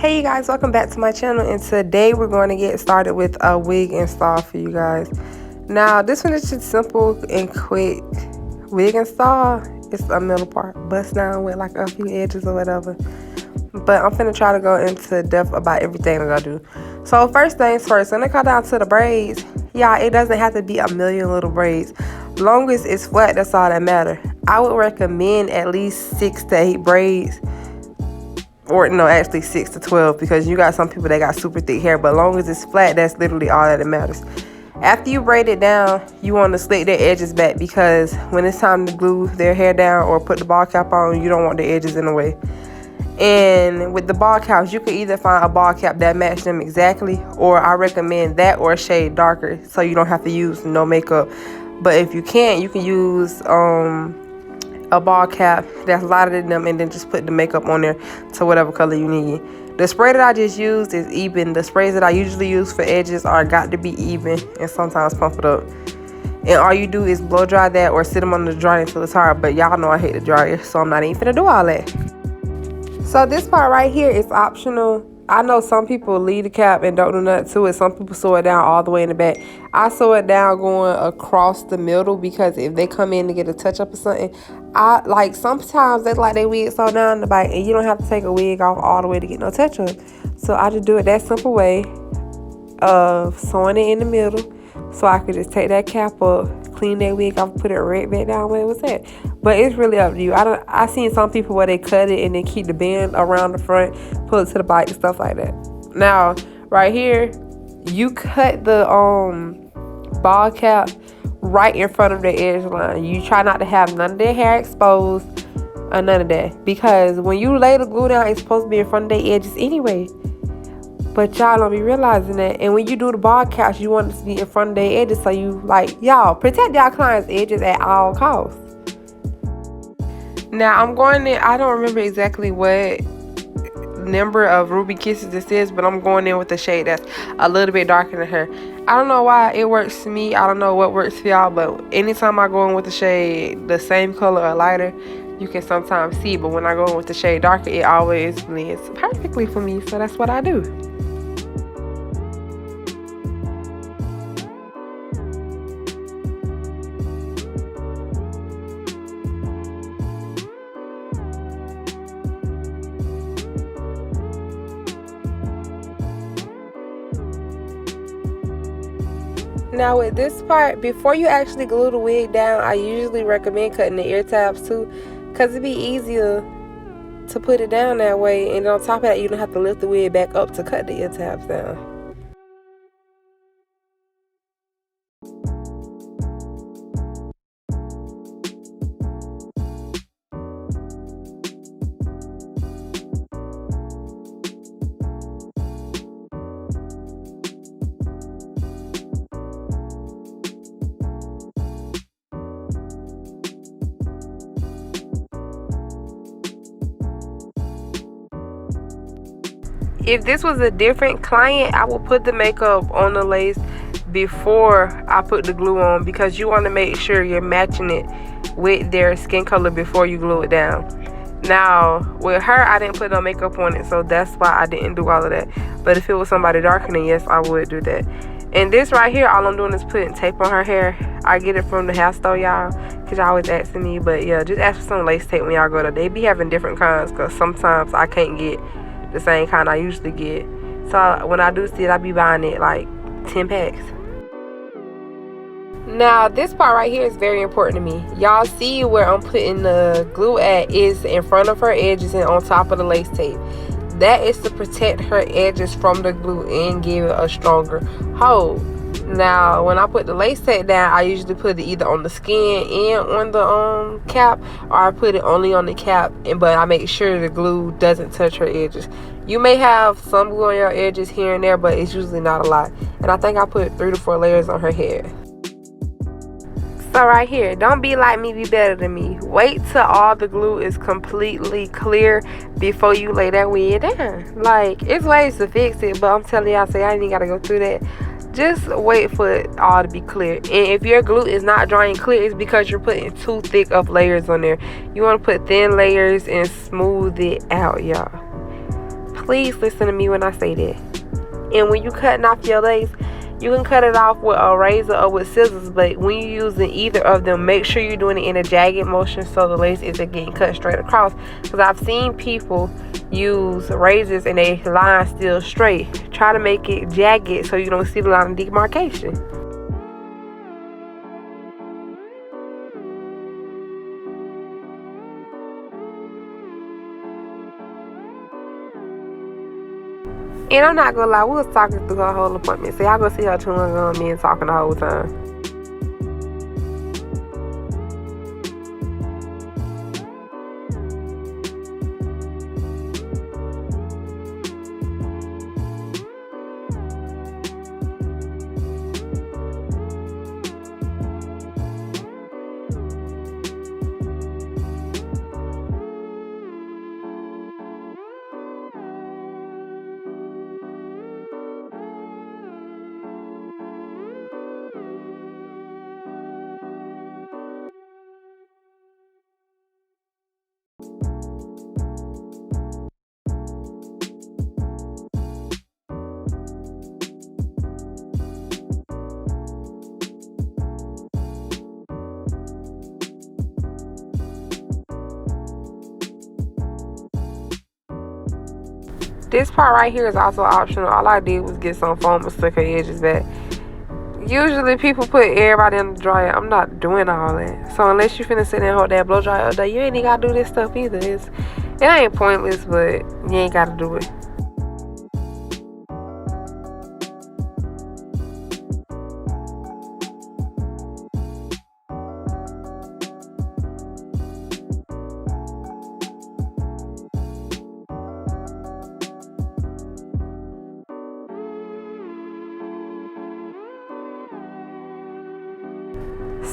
Hey you guys, welcome back to my channel, and today we're going to get started with a wig install for you guys. Now this one is just simple and quick wig install. It's a middle part bust down with like a few edges or whatever, but I'm finna try to go into depth about everything that I do. So first things first, when it comes down to the braids, yeah, it doesn't have to be a million little braids. Long as it's flat, that's all that matter. I would recommend at least 6 to 8 braids, or no, actually 6 to 12, because you got some people that got super thick hair, but long as it's flat, that's literally all that matters. After you braid it down, you want to slick their edges back, because when it's time to glue their hair down or put the ball cap on, you don't want the edges in the way. And with the ball caps, you can either find a ball cap that matches them exactly, or I recommend that or a shade darker so you don't have to use no makeup. But if you can't, you can use a ball cap that's lighter than them, and then just put the makeup on there to whatever color you need. The spray that I just used is even. The sprays that I usually use for edges are got to be even, and sometimes pump it up. And all you do is blow dry that or sit them on the dryer until it's hard. But y'all know I hate the dryer, so I'm not even finna do all that. So this part right here is optional. I know some people leave the cap and don't do nothing to it. Some people sew it down all the way in the back. I sew it down going across the middle, because if they come in to get a touch up or something, I like sometimes they like their wig sew down in the back, and you don't have to take a wig off all the way to get no touch up. So I just do it that simple way of sewing it in the middle, so I could just take that cap up, clean that wig off, put it right back down where it was at. But it's really up to you. I seen some people where they cut it and then keep the band around the front, pull it to the back and stuff like that. Now right here, you cut the ball cap right in front of the edge line. You try not to have none of their hair exposed or none of that, because when you lay the glue down, it's supposed to be in front of their edges anyway. But y'all don't be realizing that. And when you do the ball caps, you want it to be in front of their edges, so you y'all protect y'all clients' edges at all costs. Now I'm going in, I don't remember exactly what number of Ruby Kisses this is, but I'm going in with a shade that's a little bit darker than her. I don't know why it works for me. I don't know what works for y'all, but anytime I go in with a shade the same color or lighter, you can sometimes see. But when I go in with the shade darker, it always blends perfectly for me, so that's what I do. Now with this part, before you actually glue the wig down, I usually recommend cutting the ear tabs too, because it'd be easier to put it down that way, and on top of that, you don't have to lift the wig back up to cut the ear tabs down. If this was a different client, I would put the makeup on the lace before I put the glue on, because you want to make sure you're matching it with their skin color before you glue it down. Now with her, I didn't put no makeup on it, so that's why I didn't do all of that. But if it was somebody darker, then yes, I would do that. And this right here, all I'm doing is putting tape on her hair. I get it from the hair store, y'all, because y'all always asking me. But yeah, just ask for some lace tape when y'all go there. They be having different kinds, because sometimes I can't get the same kind I usually get. So when I do see it, I be buying it like 10 packs. Now this part right here is very important to me. Y'all see where I'm putting the glue at is in front of her edges and on top of the lace tape. That is to protect her edges from the glue and give it a stronger hold. Now when I put the lace tape down, I usually put it either on the skin and on the cap, or I put it only on the cap, but I make sure the glue doesn't touch her edges. You may have some glue on your edges here and there, but it's usually not a lot. And I think I put 3 to 4 layers on her head. So right here, don't be like me, be better than me. Wait till all the glue is completely clear before you lay that wig down. Like, it's ways to fix it, but I'm telling y'all, I ain't even gotta go through that. Just wait for it all to be clear. And if your glue is not drying clear, it's because you're putting too thick of layers on there. You want to put thin layers and smooth it out, y'all. Please listen to me when I say that. And when you cutting off your lace, you can cut it off with a razor or with scissors, but when you're using either of them, make sure you're doing it in a jagged motion so the lace isn't getting cut straight across. Because I've seen people use razors and they line still straight. Try to make it jagged so you don't see the line of demarcation. And I'm not gonna lie, we was talking through her whole appointment. So y'all gonna see her chewing gum, me and talking the whole time. This part right here is also optional. All I did was get some foam and stick her edges back. Usually people put everybody in the dryer. I'm not doing all that. So unless you finna sit there and hold that blow dryer all day, you ain't even gotta do this stuff either. It ain't pointless, but you ain't gotta do it.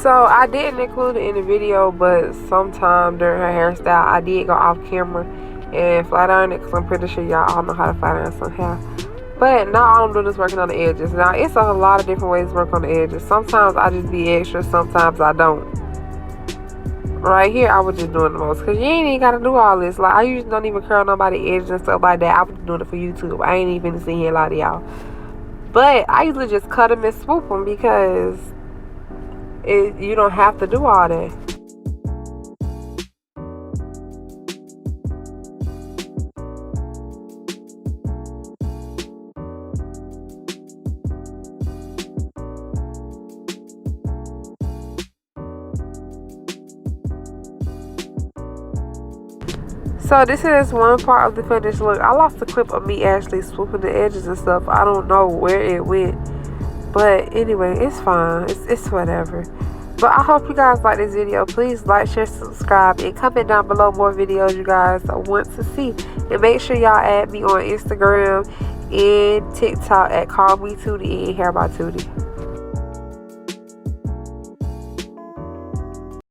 So I didn't include it in the video, but sometime during her hairstyle, I did go off camera and flat iron it because I'm pretty sure y'all all know how to flat iron some hair. But not all I'm doing is working on the edges. Now, it's a lot of different ways to work on the edges. Sometimes I just be extra, sometimes I don't. Right here, I was just doing the most because you ain't even got to do all this. Like, I usually don't even curl nobody's edges and stuff like that. I was doing it for YouTube. I ain't even sitting here a lot of y'all. But I usually just cut them and swoop them because you don't have to do all that. So this is one part of the finished look. I lost a clip of me actually swooping the edges and stuff. I don't know where it went. But anyway, it's fine. It's whatever. But I hope you guys like this video. Please like, share, subscribe, and comment down below more videos you guys want to see. And make sure y'all add me on Instagram and TikTok at Call Me Tootie and Hair by Tootie.